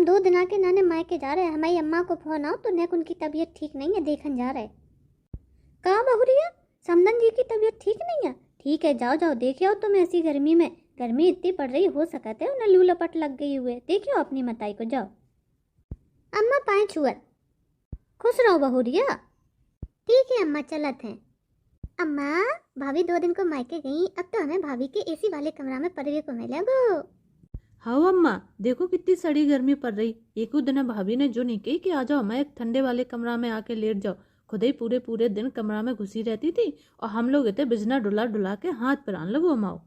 हम 2 दिन के नाने मायके जा रहे हैं। हमारी अम्मा को फोन आओ तो नेक उनकी तबीयत ठीक नहीं है, देखन जा रहे। कहाँ बहुरिया, समदन जी की तबीयत ठीक नहीं है? ठीक है, जाओ जाओ देख आओ। तुम ऐसी गर्मी में, गर्मी इतनी पड़ रही, हो सकते है उन्हें लू लपट लग गई हुए। देखियो अपनी मताई को, जाओ। अम्मा पाए छुअर। खुश रहो बहुरिया। ठीक है अम्मा, चलत हैं। अम्मा भाभी 2 दिन को मायके गई, अब तो हमें भाभी के एसी वाले कमरा में पड़ने को मिलेगो। हाँ अम्मा, देखो कितनी सड़ी गर्मी पड़ रही। एक दिन भाभी ने जो नहीं कही कि आ जाओ मैं एक ठंडे वाले कमरा में आके लेट जाओ, खुद ही पूरे पूरे दिन कमरा में घुसी रहती थी और हम लोग कहते बिजना डुला डुला के हाथ पर आन लगो अम्माओ।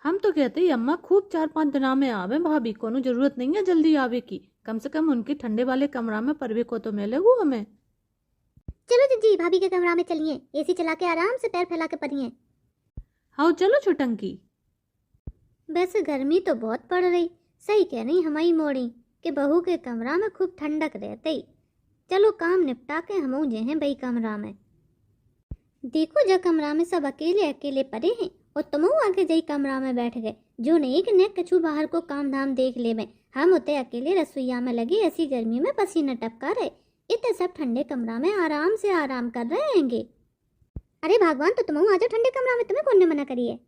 हम तो कहते ही अम्मा खूब 4-5 दिन में आवे भाभी, कोनो जरूरत नहीं है जल्दी आवे की, कम से कम उनके ठंडे वाले कमरा में परवे को तो मिलेगो हमें। चलो जीजी भाभी के कमरा में चलिए, एसी चला के आराम से पैर फैला के पड़िए। हाँ चलो छुटंकी। वैसे गर्मी तो बहुत पड़ रही, सही कह रही हमारी मोड़ी कि बहू के कमरा में खूब ठंडक रहती। चलो काम निपटा के हम जे हैं भाई कमरा में। देखो जब कमरा में सब अकेले अकेले पड़े हैं और तुम आके जई कमरा में बैठ गए, जो नहीं कि ने कछु बाहर को काम धाम देख ले में, हम उते अकेले रसोईया में लगे ऐसी गर्मी में पसीना टपका रहे, इतने सब ठंडे कमरा में आराम से आराम कर रहे हैंगे। अरे भगवान, तो तुम आ जाओ ठंडे कमरा में, तुम्हें कौन ने मना करी है?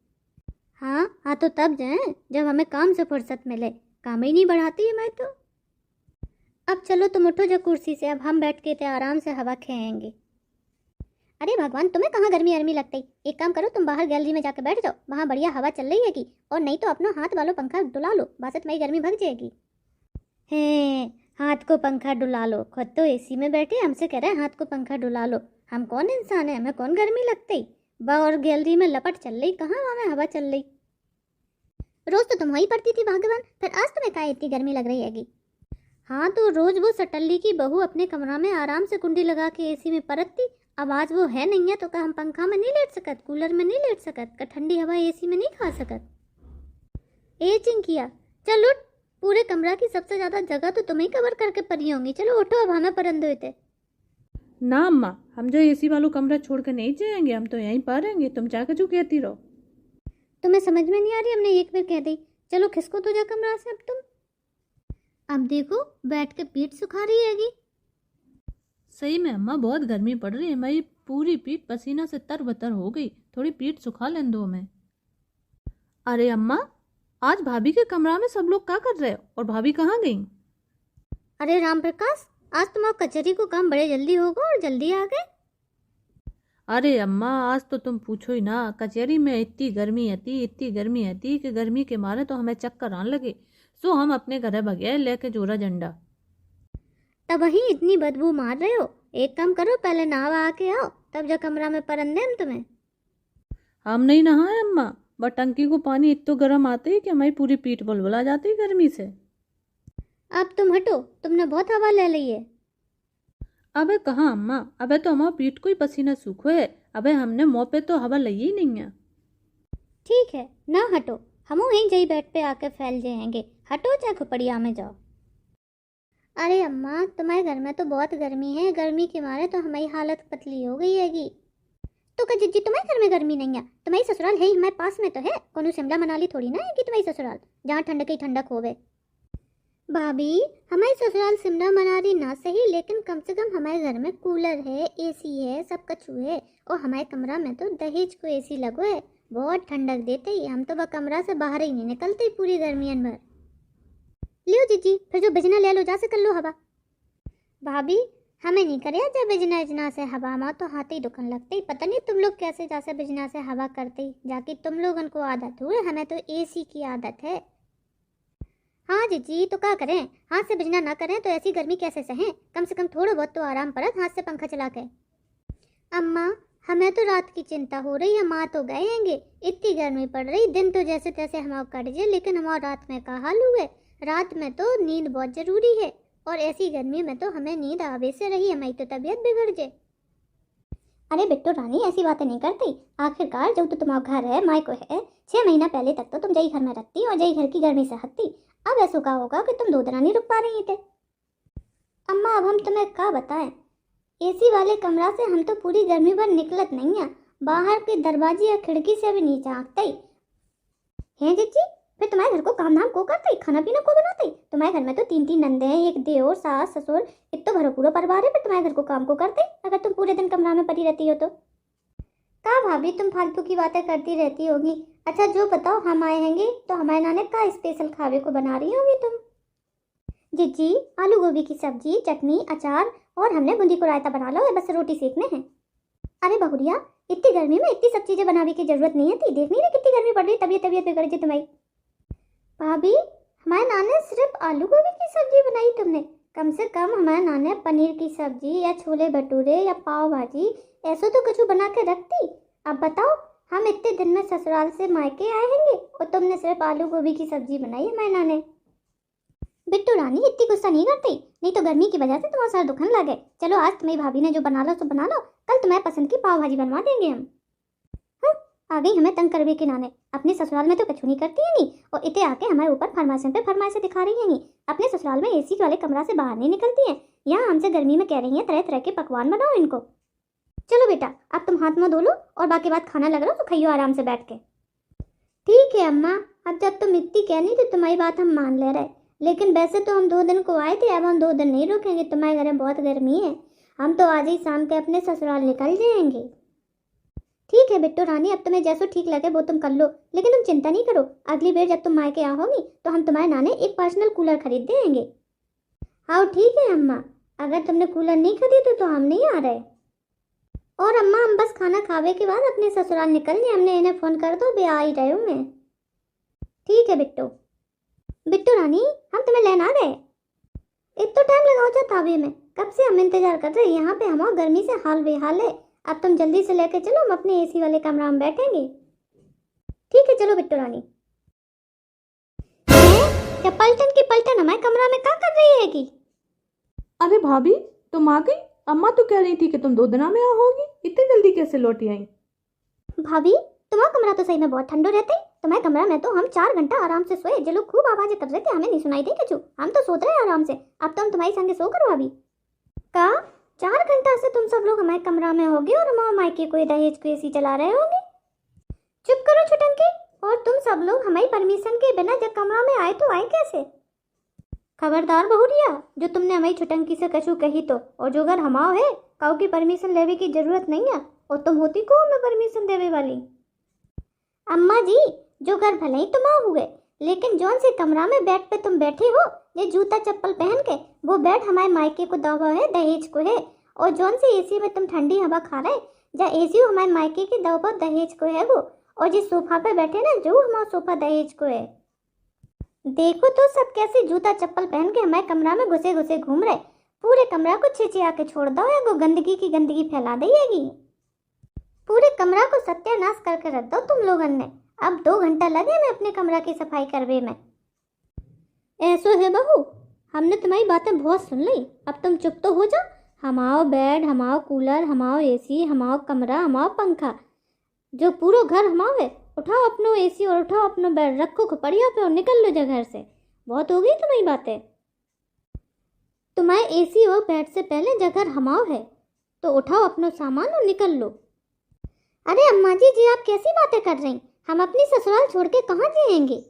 हाँ तो तब जाए जब हमें काम से फुर्सत मिले, काम ही नहीं बढ़ाती है मैं तो। अब चलो तुम उठो जो कुर्सी से, अब हम बैठ के थे आराम से हवा खाएंगे। अरे भगवान, तुम्हें कहाँ गर्मी अर्मी लगती? एक काम करो, तुम बाहर गैलरी में जाकर बैठ जाओ, वहाँ बढ़िया हवा चल रही हैगी, और नहीं तो अपना हाथ वालों पंखा डुला लो, बस तुम्हारी गर्मी भग जाएगी। है हाथ को पंखा डुला लो, खुद तो एसी में बैठे हमसे कह रहे हैं हाथ को पंखा डुला लो। हम कौन इंसान है, हमें कौन गर्मी लगती? और गैलरी में लपट चल रही, कहाँ वहाँ में हवा चल रही। रोज तो तुम वहीं पड़ती थी भगवान, फिर आज तुम्हें काहे इतनी गर्मी लग रही हैगी? हाँ तो रोज वो सटल्ली की बहू अपने कमरा में आराम से कुंडी लगा के एसी में परतती, अब आज वो है नहीं है तो क्या हम पंखा में नहीं लेट सकत, कूलर में नहीं लेट सकत, का ठंडी हवा एसी में नहीं खा सकत? ए चिंकिया चल उठ, पूरे कमरा की सबसे ज्यादा जगह तो तुम्हें कवर करके पड़ी होंगी। चलो उठो, अब हमें परंदे हुए। ना अम्मा, हम जो एसी वालों कमरा छोड़ कर नहीं जाएंगे, हम तो यहीं पर रहेंगे, तुम जाकर जो कहती रहो। तुम्हें समझ में नहीं आ रही? हमने एक बार कह दी, चलो खिसको तो जा कमरा से अब तुम। अब देखो बैठ के पीठ सुखा रही हैगी। सही में अम्मा बहुत गर्मी पड़ रही है, मेरी पूरी पीठ पसीना से तरबतर हो गई, थोड़ी पीठ सुखा लें दो हमें। अरे अम्मा, आज भाभी के कमरा में सब लोग क्या कर रहे हो और भाभी कहाँ गई? अरे राम प्रकाश, आज तुम्हारा कचहरी को काम बड़े जल्दी होगा और जल्दी आ गए। अरे अम्मा, आज तो तुम पूछो ही ना, कचहरी में इतनी गर्मी आती कि गर्मी के मारे तो हमें चक्कर आने लगे, सो हम अपने घर भगे लेके जोरा झंडा। तब वही इतनी बदबू मार रहे हो, एक काम करो पहले नहावा आके आओ, तब जो कमरा में परंदे हम तुम्हें। हम नहीं नहाए अम्मा, बट टंकी को पानी इतना गर्म आते ही कि हमारी पूरी पीठ बुलबुला जाती है गर्मी से। अब तुम हटो, तुमने बहुत हवा ले ली है। अबे कहाँ अम्मा, अबे तो हमारा पीठ को ही पसीना सूखो है, अबे हमने मुँह पे तो हवा ली ही नहीं है। ठीक है ना हटो, हम यहीं जई बेड पे आके फैल जाएंगे, हटो चाहे खुपड़िया में जाओ। अरे अम्मा, तुम्हारे घर में तो बहुत गर्मी है, गर्मी के मारे तो हमारी हालत पतली हो गई हैगी। तो क्या जिज्जी तुम्हारे घर में गर्मी नहीं है? तुम्हारी ससुराल है ही हमारे पास में तो है, कोनो शिमला मनाली थोड़ी ना है कि तुम्हारी ससुराल जहाँ ठंडक ही ठंडक होवे। भाभी हमारी ससुराल शिमला मनाली ना सही, लेकिन कम से कम हमारे घर में कूलर है, एसी है, सब कछु है, और हमारे कमरा में तो दहेज को एसी लगो है, बहुत ठंडक देते ही, हम तो वह कमरा से बाहर ही नहीं निकलते पूरी गर्मियन भर। लियो जीजी, फिर जो बिजना ले लो, जा से कर लो हवा। भाभी हमें नहीं करे जब बिजना इजना से हवा, माँ तो हाथ ही दुखन लगते ही, पता नहीं तुम लोग कैसे जैसे बिजना से हवा करते ही, जाके तुम लोगन को आदत हुए, हमें तो एसी की आदत है। हाँ जीजी तो क्या करें, हाथ से बिजना ना करें तो ऐसी गर्मी कैसे सहें, कम से कम थोड़ा बहुत तो आराम पड़त हाथ से पंखा चला के। अम्मा हमें तो रात की चिंता हो रही है, माँ तो गए हैंगे, इतनी गर्मी पड़ रही, दिन तो जैसे तैसे हमारा कट जाए, लेकिन हमारा रात में का हाल हुए, रात में तो नींद बहुत जरूरी है, और ऐसी गर्मी में तो हमें नींद आवे से रही, हमारी तो तबीयत बिगड़ जाए। अरे बिट्टू रानी ऐसी बातें नहीं करती, आखिरकार जब तो तुम्हारा घर है, माई को है, 6 महीना पहले तक तो तुम जई घर में रखती और जई घर की गर्मी से हटती, अब ऐसा का होगा कि तुम 2 दिन नहीं रुक पा रही थे। अम्मा अब हम तुम्हें क्या बताएं, एसी वाले कमरा से हम तो पूरी गर्मी भर निकलत नहीं है, बाहर के दरवाजे या खिड़की से भी नहीं झाँकते हैं जीजी। फिर तुम्हारे घर को काम धाम को करते, खाना पीना को बनाते, तुम्हारे घर में तो 3 नंदे हैं, एक देवर, सास, ससुर, इतना भरा पूरा परिवार है, पर तुम्हारे घर को काम को करते अगर तुम पूरे दिन कमरा में पड़ी रहती हो तो। का भाभी तुम फालतू की बातें करती रहती होगी। अच्छा जो बताओ, हम आए हैंगे तो हमारे नाने का स्पेशल खावे को बना रही होगी तुम? जी आलू गोभी की सब्जी, चटनी, अचार और हमने बूंदी को रायता बना लो, बस रोटी सेकने हैं। अरे बहुरिया, इतनी गर्मी में इतनी सब चीजें बनाने की जरूरत नहीं थी। देख नहीं रही कितनी गर्मी पड़ रही, तबीयत बिगड़ गई तुम्हारी। भाभी हमारे नाने सिर्फ आलू गोभी की सब्जी बनाई तुमने, कम से कम हमारे नाने पनीर की सब्जी या छोले भटूरे या पाव भाजी ऐसा तो कुछ बना के रखती। अब बताओ, हम इतने दिन में ससुराल से मायके आए हैंगे और तुमने सिर्फ आलू गोभी की सब्जी बनाई हमारे नाने। बिट्टू रानी इतनी गुस्सा नहीं करती, नहीं तो गर्मी की वजह से तुम्हारा सर दुखने लगे। चलो आज तुम्हारी भाभी ने जो बना लो सो बना लो, कल तुम्हारे पसंद की पाव भाजी बनवा देंगे हम। हाँ, आ गई हमें तंग करवे के नाने। अपने ससुराल में तो कुछ नहीं करती है नहीं, और इतने आके हमारे ऊपर फरमाइशों पे फरमाइशें दिखा रही है नहीं। अपने ससुराल में एसी वाले कमरा से बाहर नहीं निकलती है, यहाँ हमसे गर्मी में कह रही है तरह तरह के पकवान बनाओ इनको। चलो बेटा अब तुम हाथ मुँह धो लो और बाकी बात खाना लग रहा तो खाइयो आराम से बैठ के। ठीक है अम्मा, अब जब तुम इतनी कहनी तो तुम्हारी बात हम मान ले रहे, लेकिन वैसे तो हम 2 दिन को आए थे, अब हम 2 दिन नहीं रुकेंगे। तुम्हारे घर में बहुत गर्मी है, हम तो आज ही शाम के अपने ससुराल निकल जाएंगे। ठीक है बिट्टू रानी, अब तुम्हें जैसा ठीक लगे वो तुम कर लो, लेकिन तुम चिंता नहीं करो, अगली बार जब तुम मायके आओगी तो हम तुम्हारे नाने एक पर्सनल कूलर खरीद देंगे। हाँ ठीक है अम्मा, अगर तुमने कूलर नहीं खरीदे तो हम नहीं आ रहे। और अम्मा हम बस खाना खावे के बाद अपने ससुराल निकलने, हमने इन्हें फोन कर दो, वे आ ही रहे होंगे। ठीक है बिट्टू रानी, हम तुम्हें लेना आ गए। इतना टाइम लगाओ जा ताबे में, कब से हम इंतजार कर रहे हैं यहाँ पे, हम गर्मी से हाल बेहाल है। अब तुम जल्दी से लेके चलो, हम अपने एसी वाले कमरा में बैठेंगे। ठीक है चलो बिट्टू रानी। क्या पलटन की पलटन हमारे कमरा में क्या कर रही है कि? अरे भाभी तुम आ गई? अम्मा तो कह रही थी कि तुम 2 दिन में आओगी, इतनी जल्दी कैसे लौटी आई? भाभी तुम्हारा कमरा तो सही में बहुत ठंडो रहता है, तुम्हारे कमरा में तो हम 4 घंटा आराम से सोए, जो लोग खूब आवाजें कर रहे थे हमें नहीं सुनाई दी कुछ, हम तो सोते रहे आराम से। अब तो हम तुम्हारी संगे सो करो भाभी का 4 घंटा से तुम सब लोग हमारे कमरा में होगे और हमारे मायके को दहेज को एसी चला रहे होगे। चुप करो छुटंकी, और तुम सब लोग हमारी परमिशन के बिना जब कमरा में आए तो आए कैसे? खबरदार बहुरिया, जो तुमने हमारी छुटंकी से कछु कही तो, और जो घर हमाओ है काऊ की परमिशन लेवे की जरूरत नहीं है, और तुम होती को हमें परमिशन देवे वाली। अम्मा जी जो घर भले ही तुम हुए, लेकिन जौन से कमरा में बेड पे तुम बैठे हो ये जूता चप्पल पहन के, वो बेड हमारे मायके को दवा है, दहेज को है। और जौन से एसी में तुम ठंडी हवा खा रहे, जा एसी हमारे मायके की दवा दहेज को है वो। और जिस सोफा पे बैठे ना, जो हमारा सोफा दहेज को है। देखो तो सब कैसे जूता चप्पल पहन के हमारे कमरा में घुसे घुसे घूम रहे, पूरे कमरा को छिचिया के छोड़ दो या वो गंदगी की गंदगी फैला देगी। पूरे कमरा को सत्यानाश करके रख दो तुम लोगों ने। अब 2 घंटा लगे मैं अपने कमरा की सफाई करवे में। ऐसो है बहू, हमने तुम्हारी बातें बहुत सुन ली, अब तुम चुप तो हो जाओ। हमाओ बेड, हमाओ कूलर, हमाओ एसी, हमाओ कमरा, हमाओ पंखा, जो पूरा घर हमाओ है। उठाओ अपनो एसी और उठाओ अपनो बेड, रखो खपड़िया पे और निकल लो जा घर से। बहुत हो गई तुम्हारी बातें। तुम्हारे एसी और बेड से पहले जगह हमाओ है, तो उठाओ अपनो सामान और निकल लो। अरे अम्मा जी आप कैसी बातें कर रही? हम अपनी ससुराल छोड़ के कहाँ जाएंगे?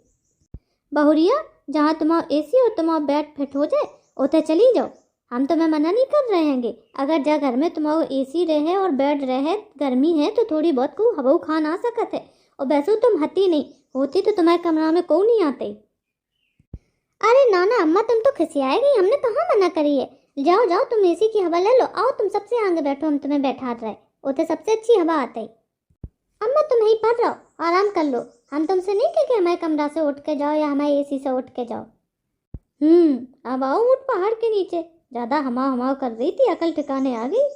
बहुरिया, जहाँ तुम्हारा एसी और तुम्हारा बेड फिट हो जाए उधर चली जाओ, हम तुम्हें मना नहीं कर रहे हैं। अगर जा घर में तुम्हारा एसी रहे और बेड रहे, गर्मी है तो थोड़ी बहुत को हवा खा ना सकत है, और वैसे तुम हती नहीं होती तो तुम्हारे कमरा में को नहीं आते। अरे नाना अम्मा तुम तो खिसियाएगी, हमने कहाँ मना करी है। जाओ जाओ तुम एसी की हवा ले लो, आओ तुम सबसे आगे बैठो, हम तुम्हें बैठा रहे, उधर सबसे अच्छी हवा आती। अम्मा तुम यहीं पर रहो, आराम कर लो, हम तुमसे नहीं कहे कि हमारे कमरा से उठ के जाओ या हमारे एसी से उठ के जाओ। अब आओ उठ पहाड़ के नीचे, ज्यादा हमाओ कर रही थी, अकल ठिकाने आ गई।